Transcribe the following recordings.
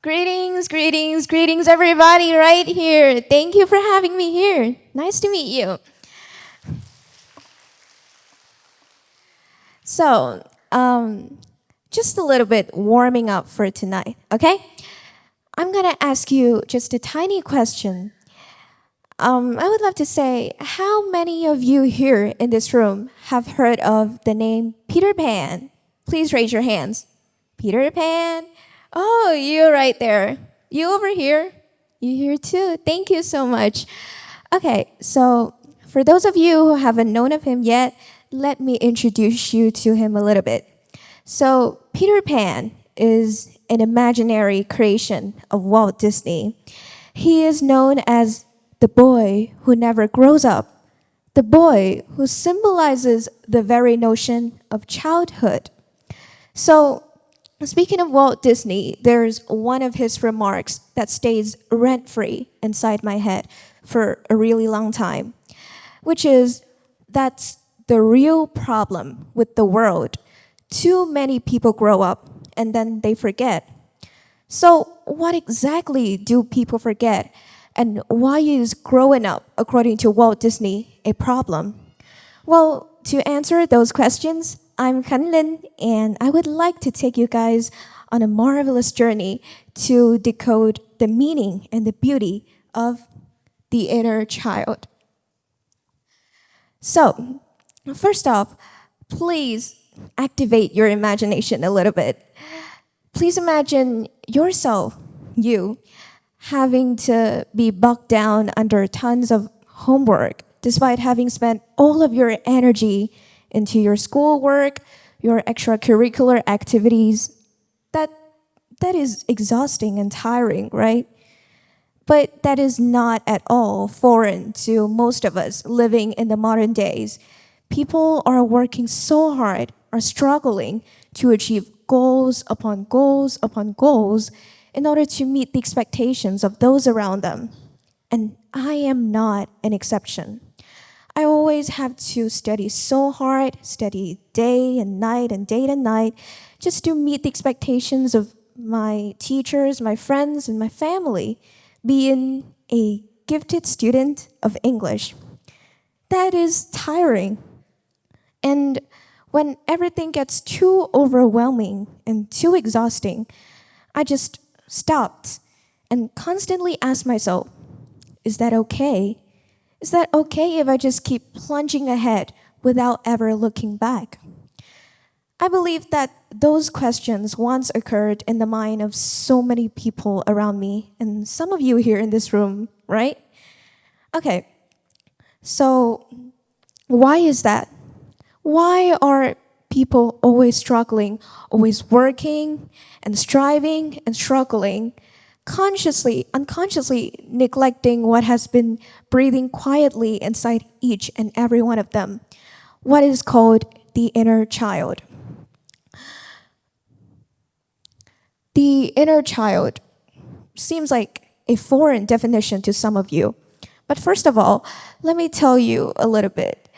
Greetings, greetings, greetings, everybody, right here. Thank you for having me here. Nice to meet you. So, just a little bit warming up for tonight, okay? I'm gonna ask you just a tiny question. I would love to say, how many of you here in this room have heard of the name Peter Pan? Please raise your hands. Peter Pan? Oh, you right there. You over here? You here too? Thank you so much. Okay, so for those of you who haven't known of him yet, let me introduce you to him a little bit. So, Peter Pan is an imaginary creation of Walt Disney. He is known as the boy who never grows up, the boy who symbolizes the very notion of childhood. So, speaking of Walt Disney, there's one of his remarks that stays rent free inside my head for a really long time, which is that's the real problem with the world. Too many people grow up and then they forget. So, what exactly do people forget? And why is growing up, according to Walt Disney, a problem? Well, to answer those questions, I'm Kanlin, and I would like to take you guys on a marvelous journey to decode the meaning and the beauty of the inner child. So, first off, please activate your imagination a little bit. Please imagine yourself, you, having to be bogged down under tons of homework despite having spent all of your energy into your schoolwork, your extracurricular activities. That that is exhausting and tiring, right? But that is not at all foreign to most of us living in the modern days. People are working so hard, are struggling to achieve goals upon goals upon goals in order to meet the expectations of those around them. And I am not an exception. I always have to study so hard, study day and night and day and night, just to meet the expectations of my teachers, my friends, and my family, being a gifted student of English. That is tiring. And when everything gets too overwhelming and too exhausting, I just stopped and constantly asked myself, is that okay? Is that okay if I just keep plunging ahead without ever looking back? I believe that those questions once occurred in the mind of so many people around me, and some of you here in this room, right? Okay, so why is that? Why are people always struggling, always working and striving and struggling, consciously, unconsciously neglecting what has been breathing quietly inside each and every one of them? What is called the inner child. The inner child seems like a foreign definition to some of you. But first of all, let me tell you a little bit.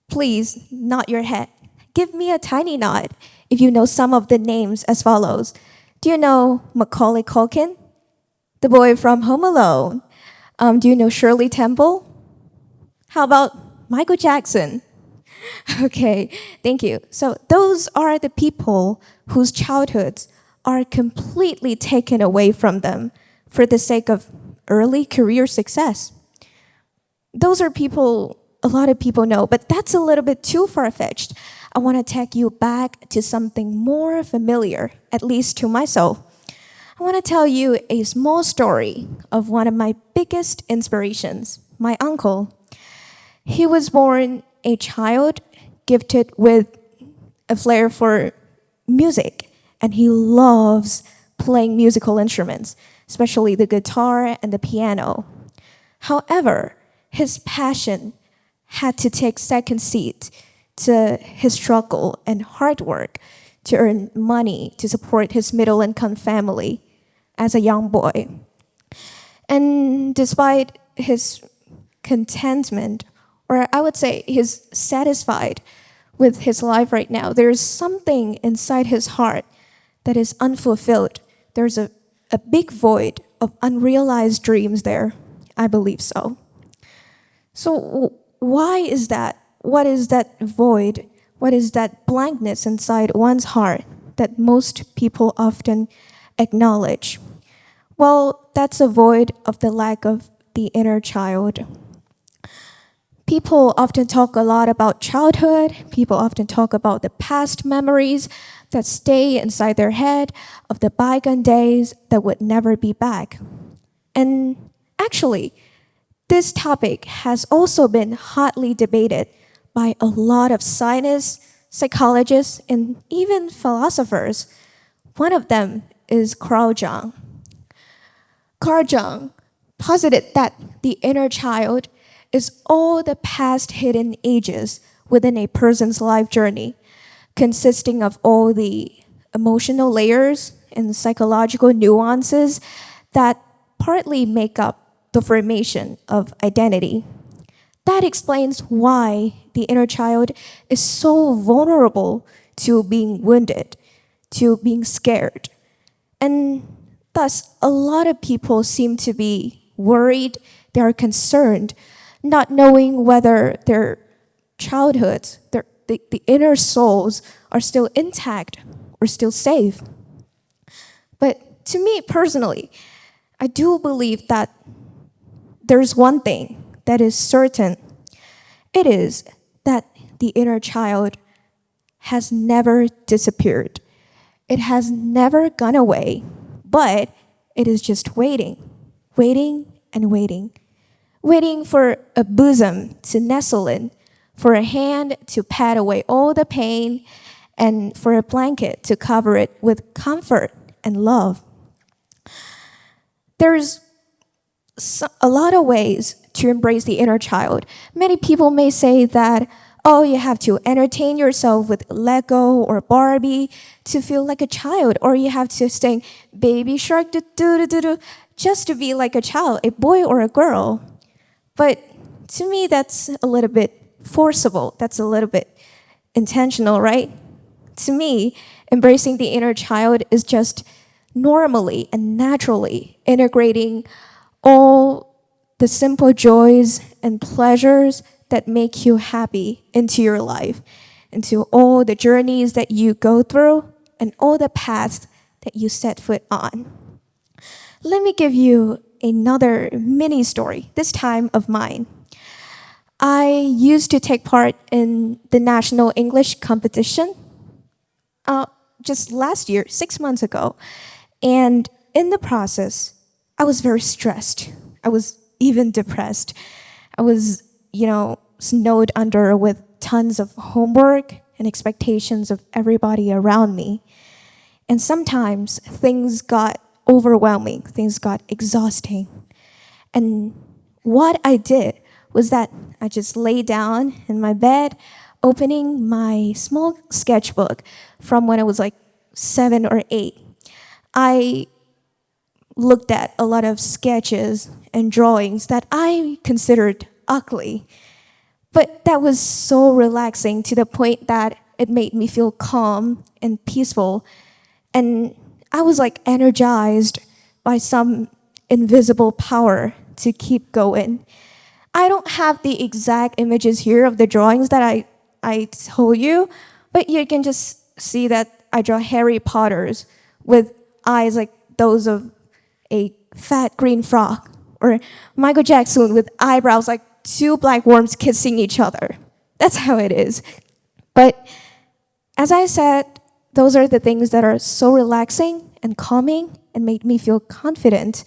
Please nod your head. Give me a tiny nod if you know some of the names as follows. Do you know Macaulay Culkin, the boy from Home Alone? Do you know Shirley Temple? How about Michael Jackson? Okay, thank you. So those are the people whose childhoods are completely taken away from them for the sake of early career success. Those are people a lot of people know, but that's a little bit too far-fetched. I want to take you back to something more familiar, at least to myself. I want to tell you a small story of one of my biggest inspirations, my uncle. He was born a child gifted with a flair for music, and he loves playing musical instruments, especially the guitar and the piano. However, his passion had to take second seat to his struggle and hard work to earn money to support his middle income family as a young boy. And despite his contentment, or I would say he's satisfied with his life right now, there's something inside his heart that is unfulfilled. There's a a big void of unrealized dreams there. I believe so. So, why is that? What is that void? What is that blankness inside one's heart that most people often acknowledge? Well, that's a void of the lack of the inner child. People often talk a lot about childhood. People often talk about the past memories that stay inside their head of the bygone days that would never be back. And actually, this topic has also been hotly debated by a lot of scientists, psychologists, and even philosophers. One of them is Carl Jung. Carl Jung posited that the inner child is all the past hidden ages within a person's life journey, consisting of all the emotional layers and psychological nuances that partly make up the formation of identity. That explains why the inner child is so vulnerable to being wounded, to being scared. And thus, a lot of people seem to be worried, they are concerned, not knowing whether their childhoods, the inner souls are still intact or still safe. But to me personally, I do believe that there's one thing that is certain. It is that the inner child has never disappeared. It has never gone away, but it is just waiting, waiting and waiting. Waiting for a bosom to nestle in, for a hand to pat away all the pain, and for a blanket to cover it with comfort and love. There's a lot of ways to embrace the inner child. Many people may say that, oh, you have to entertain yourself with Lego or Barbie to feel like a child, or you have to sing Baby Shark do do do do do just to be like a child, a boy or a girl. But to me, that's a little bit forcible. That's a little bit intentional, right? To me, embracing the inner child is just normally and naturally integrating all the simple joys and pleasures that make you happy into your life, into all the journeys that you go through and all the paths that you set foot on. Let me give you another mini story, this time of mine. I used to take part in the national English competition just last year, 6 months ago. And in the process, I was very stressed. I was even depressed. I was, snowed under with tons of homework and expectations of everybody around me. And sometimes things got overwhelming, things got exhausting. And what I did was that I just lay down in my bed, opening my small sketchbook from when I was like 7 or 8. I looked at a lot of sketches and drawings that I considered ugly. But that was so relaxing to the point that it made me feel calm and peaceful. And I was like energized by some invisible power to keep going. I don't have the exact images here of the drawings that I told you, but you can just see that I draw Harry Potter's with eyes like those of a fat green frog, or Michael Jackson with eyebrows like two black worms kissing each other. That's how it is. But as I said, those are the things that are so relaxing and calming and made me feel confident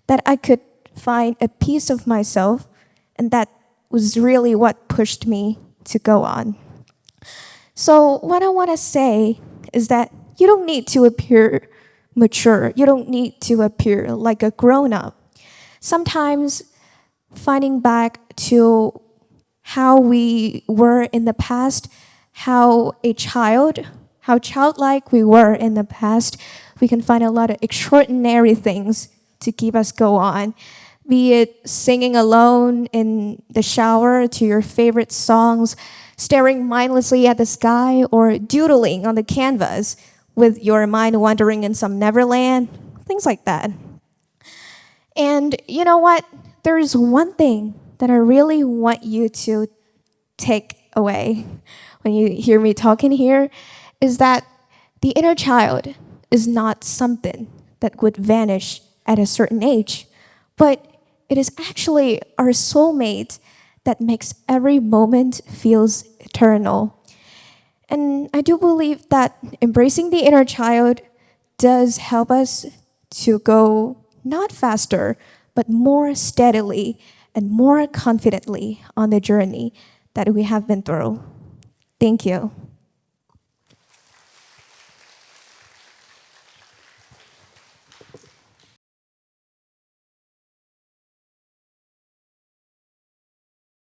that I could find a piece of myself, and that was really what pushed me to go on. So what I want to say is that you don't need to appear mature. You don't need to appear like a grown-up. Sometimes finding back to how we were in the past, how childlike we were in the past, we can find a lot of extraordinary things to keep us go on. Be it singing alone in the shower to your favorite songs, staring mindlessly at the sky, or doodling on the canvas with your mind wandering in some Neverland. things like that. And you know what? There's one thing that I really want you to take away when you hear me talking here is that the inner child is not something that would vanish at a certain age, but it is actually our soulmate that makes every moment feels eternal. And I do believe that embracing the inner child does help us to go not faster, but more steadily and more confidently on the journey that we have been through. Thank you.